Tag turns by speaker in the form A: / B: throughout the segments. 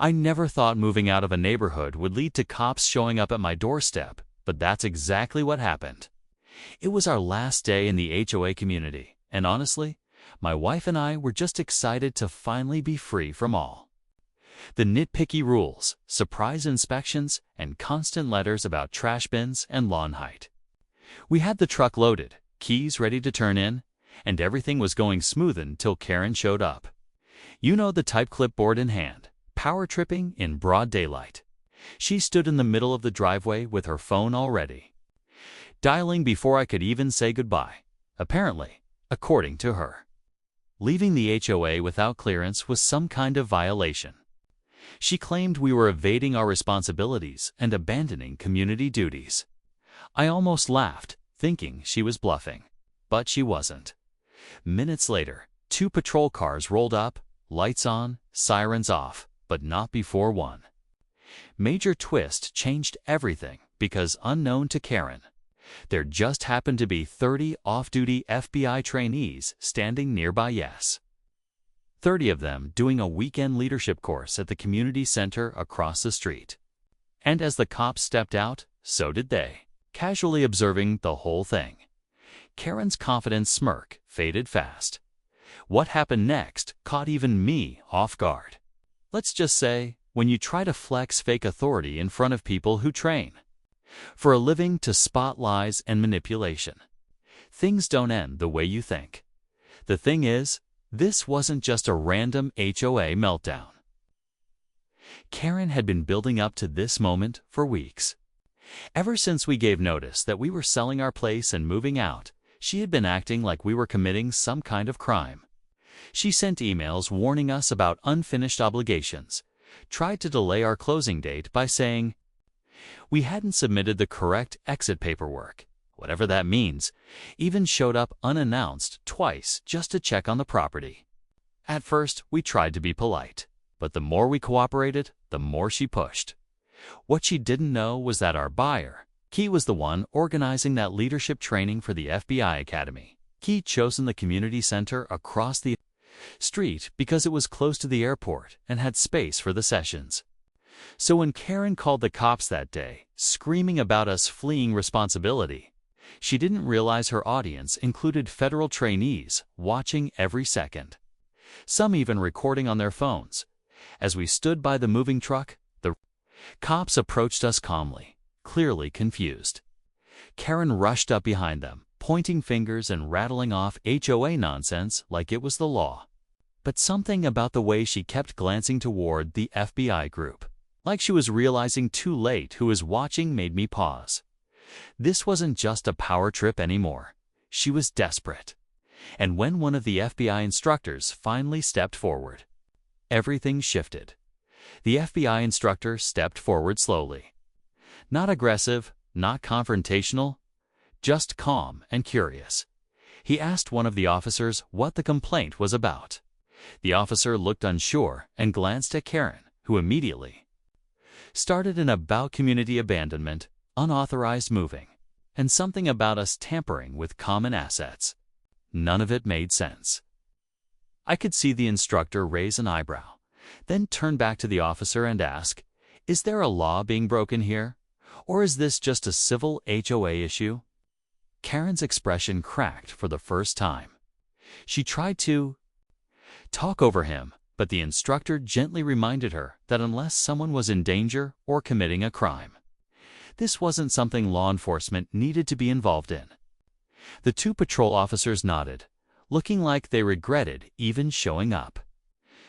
A: I never thought moving out of a neighborhood would lead to cops showing up at my doorstep, but that's exactly what happened. It was our last day in the HOA community, and honestly, my wife and I were just excited to finally be free from all the nitpicky rules, surprise inspections, and constant letters about trash bins and lawn height. We had the truck loaded, keys ready to turn in, and everything was going smooth until Karen showed up. You know the type, clipboard in hand, power tripping in broad daylight. She stood in the middle of the driveway with her phone already dialing before I could even say goodbye, apparently, according to her. Leaving the HOA without clearance was some kind of violation. She claimed we were evading our responsibilities and abandoning community duties. I almost laughed, thinking she was bluffing, but she wasn't. Minutes later, 2 patrol cars rolled up, lights on, sirens off, but not before one. Major twist changed everything because, unknown to Karen, there just happened to be 30 off-duty FBI trainees standing nearby. Yes, 30 of them doing a weekend leadership course at the community center across the street. And as the cops stepped out, so did they, casually observing the whole thing. Karen's confident smirk faded fast. What happened next caught even me off guard. Let's just say, when you try to flex fake authority in front of people who train for a living to spot lies and manipulation, things don't end the way you think. The thing is, this wasn't just a random HOA meltdown. Karen had been building up to this moment for weeks. Ever since we gave notice that we were selling our place and moving out, she had been acting like we were committing some kind of crime. She sent emails warning us about unfinished obligations, tried to delay our closing date by saying we hadn't submitted the correct exit paperwork, whatever that means, even showed up unannounced twice just to check on the property. At first, we tried to be polite, but the more we cooperated, the more she pushed. What she didn't know was that our buyer, Key, was the one organizing that leadership training for the FBI Academy. Key chosen the community center across the street because it was close to the airport and had space for the sessions. So when Karen called the cops that day, screaming about us fleeing responsibility, she didn't realize her audience included federal trainees watching every second, some even recording on their phones. As we stood by the moving truck, the cops approached us calmly, clearly confused. Karen rushed up behind them, pointing fingers and rattling off HOA nonsense like it was the law. But something about the way she kept glancing toward the FBI group, like she was realizing too late who was watching, made me pause. This wasn't just a power trip anymore. She was desperate. And when one of the FBI instructors finally stepped forward, everything shifted. The FBI instructor stepped forward slowly. Not aggressive, not confrontational, just calm and curious. He asked one of the officers what the complaint was about. The officer looked unsure and glanced at Karen, who immediately started in about community abandonment, unauthorized moving, and something about us tampering with common assets. None of it made sense. I could see the instructor raise an eyebrow, then turn back to the officer and ask, "Is there a law being broken here? Or is this just a civil HOA issue?" Karen's expression cracked for the first time. She tried to talk over him, but the instructor gently reminded her that unless someone was in danger or committing a crime, this wasn't something law enforcement needed to be involved in. The 2 patrol officers nodded, looking like they regretted even showing up.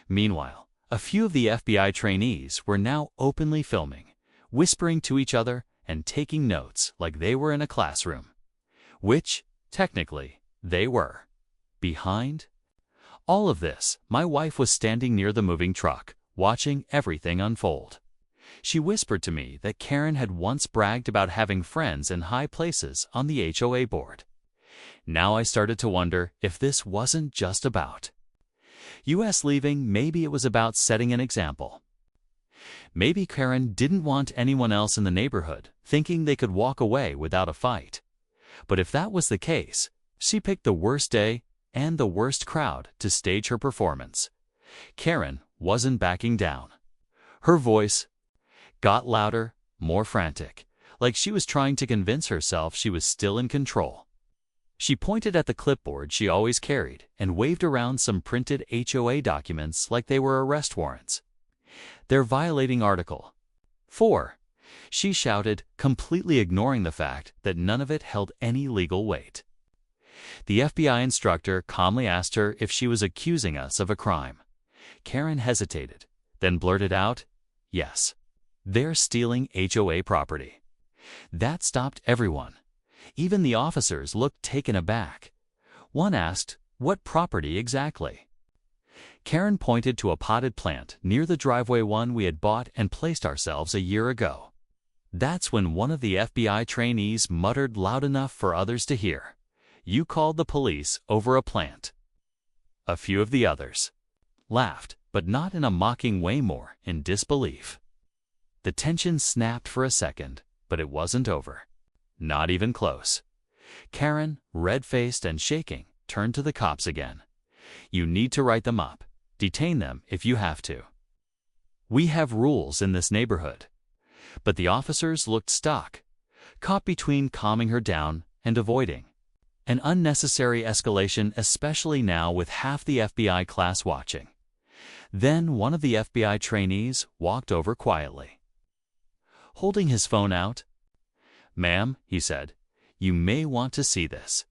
A: Meanwhile, a few of the FBI trainees were now openly filming, whispering to each other and taking notes like they were in a classroom. Which, technically, they were. Behind all of this, my wife was standing near the moving truck, watching everything unfold. She whispered to me that Karen had once bragged about having friends in high places on the HOA board. Now I started to wonder if this wasn't just about US leaving, maybe it was about setting an example. Maybe Karen didn't want anyone else in the neighborhood thinking they could walk away without a fight. But if that was the case, she picked the worst day and the worst crowd to stage her performance. Karen wasn't backing down. Her voice got louder, more frantic, like she was trying to convince herself she was still in control. She pointed at the clipboard she always carried and waved around some printed HOA documents like they were arrest warrants. "They're violating Article 4, she shouted, completely ignoring the fact that none of it held any legal weight. The FBI instructor calmly asked her if she was accusing us of a crime. Karen hesitated, then blurted out, "Yes. They're stealing HOA property." That stopped everyone. Even the officers looked taken aback. One asked, "What property exactly?" Karen pointed to a potted plant near the driveway, one we had bought and placed ourselves a year ago. That's when one of the FBI trainees muttered loud enough for others to hear, "You called the police over a plant." A few of the others laughed, but not in a mocking way, more in disbelief. The tension snapped for a second, but it wasn't over. Not even close. Karen, red-faced and shaking, turned to the cops again. "You need to write them up. Detain them if you have to. We have rules in this neighborhood." But the officers looked stuck, caught between calming her down and avoiding an unnecessary escalation, especially now with half the FBI class watching. Then one of the FBI trainees walked over quietly, holding his phone out. "Ma'am," he said, "you may want to see this."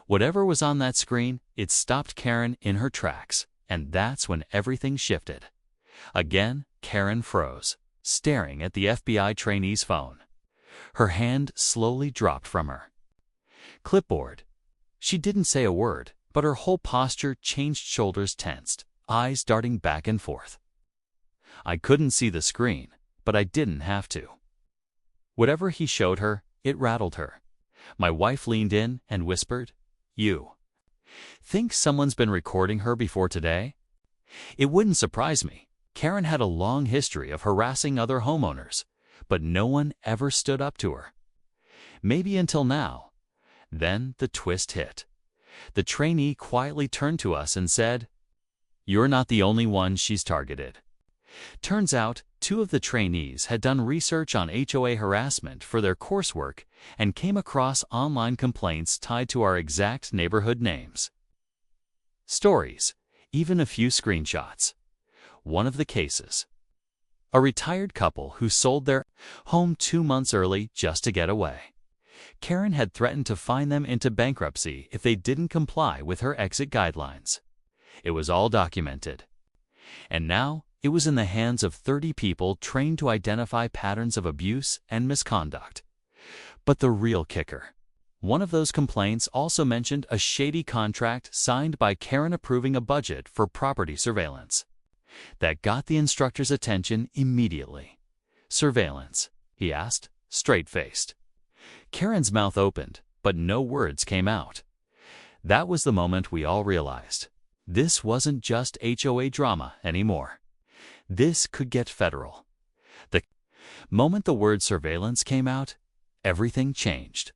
A: Whatever was on that screen, it stopped Karen in her tracks, and that's when everything shifted. Again, Karen froze, staring at the FBI trainee's phone. Her hand slowly dropped from her clipboard. She didn't say a word, but her whole posture changed, shoulders tensed, eyes darting back and forth. I couldn't see the screen, but I didn't have to. Whatever he showed her, it rattled her. My wife leaned in and whispered, "You think someone's been recording her before today?" It wouldn't surprise me. Karen had a long history of harassing other homeowners, but no one ever stood up to her. Maybe until now. Then the twist hit. The trainee quietly turned to us and said, "You're not the only one she's targeted." Turns out, two of the trainees had done research on HOA harassment for their coursework and came across online complaints tied to our exact neighborhood names. Stories, even a few screenshots. One of the cases: a retired couple who sold their home 2 months early just to get away. Karen had threatened to fine them into bankruptcy if they didn't comply with her exit guidelines. It was all documented. And now it was in the hands of 30 people trained to identify patterns of abuse and misconduct. But the real kicker: one of those complaints also mentioned a shady contract signed by Karen approving a budget for property surveillance. That got the instructor's attention immediately. "Surveillance?" he asked, straight-faced. Karen's mouth opened, but no words came out. That was the moment we all realized. This wasn't just HOA drama anymore. This could get federal. The moment the word surveillance came out, everything changed.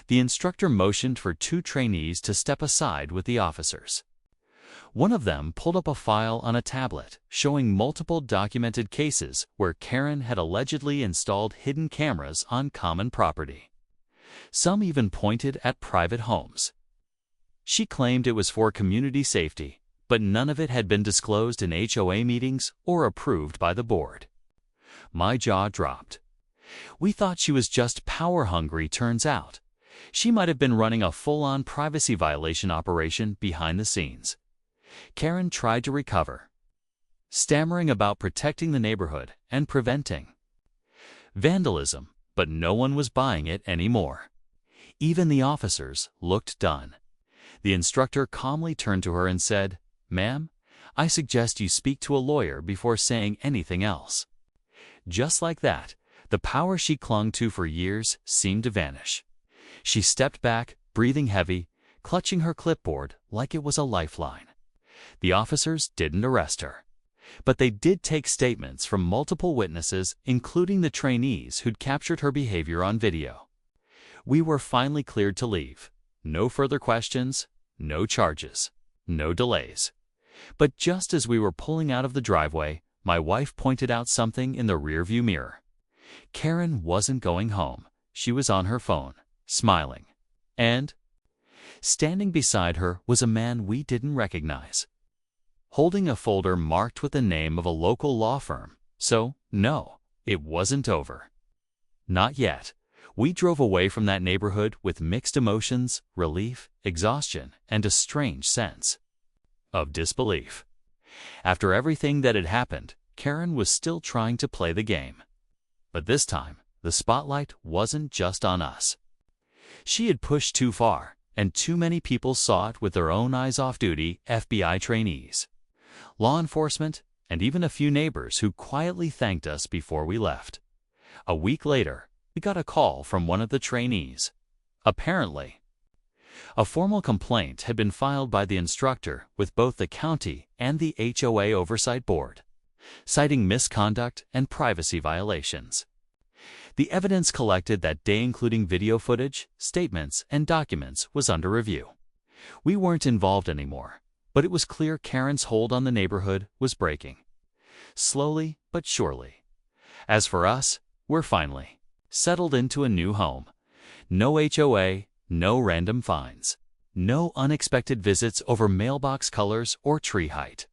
A: The instructor motioned for two trainees to step aside with the officers. One of them pulled up a file on a tablet showing multiple documented cases where Karen had allegedly installed hidden cameras on common property. Some even pointed at private homes. She claimed it was for community safety, but none of it had been disclosed in HOA meetings or approved by the board. My jaw dropped. We thought she was just power-hungry. Turns out she might have been running a full-on privacy violation operation behind the scenes. Karen tried to recover, stammering about protecting the neighborhood and preventing vandalism, but no one was buying it anymore. Even the officers looked done. The instructor calmly turned to her and said, "Ma'am, I suggest you speak to a lawyer before saying anything else." Just like that, the power she clung to for years seemed to vanish. She stepped back, breathing heavy, clutching her clipboard like it was a lifeline. The officers didn't arrest her, but they did take statements from multiple witnesses, including the trainees who'd captured her behavior on video. We were finally cleared to leave. No further questions, no charges, no delays. But just as we were pulling out of the driveway, my wife pointed out something in the rearview mirror. Karen wasn't going home. She was on her phone, smiling. And standing beside her was a man we didn't recognize, holding a folder marked with the name of a local law firm. So, no, it wasn't over. Not yet. We drove away from that neighborhood with mixed emotions, relief, exhaustion, and a strange sense of disbelief. After everything that had happened, Karen was still trying to play the game. But this time, the spotlight wasn't just on us. She had pushed too far, and too many people saw it with their own eyes. Off-duty FBI trainees, law enforcement, and even a few neighbors who quietly thanked us before we left. A week later, we got a call from one of the trainees. Apparently, a formal complaint had been filed by the instructor with both the county and the HOA Oversight Board, citing misconduct and privacy violations. The evidence collected that day, including video footage, statements, and documents, was under review. We weren't involved anymore, but it was clear Karen's hold on the neighborhood was breaking. Slowly but surely. As for us, we're finally settled into a new home. No HOA, no random fines, no unexpected visits over mailbox colors or tree height.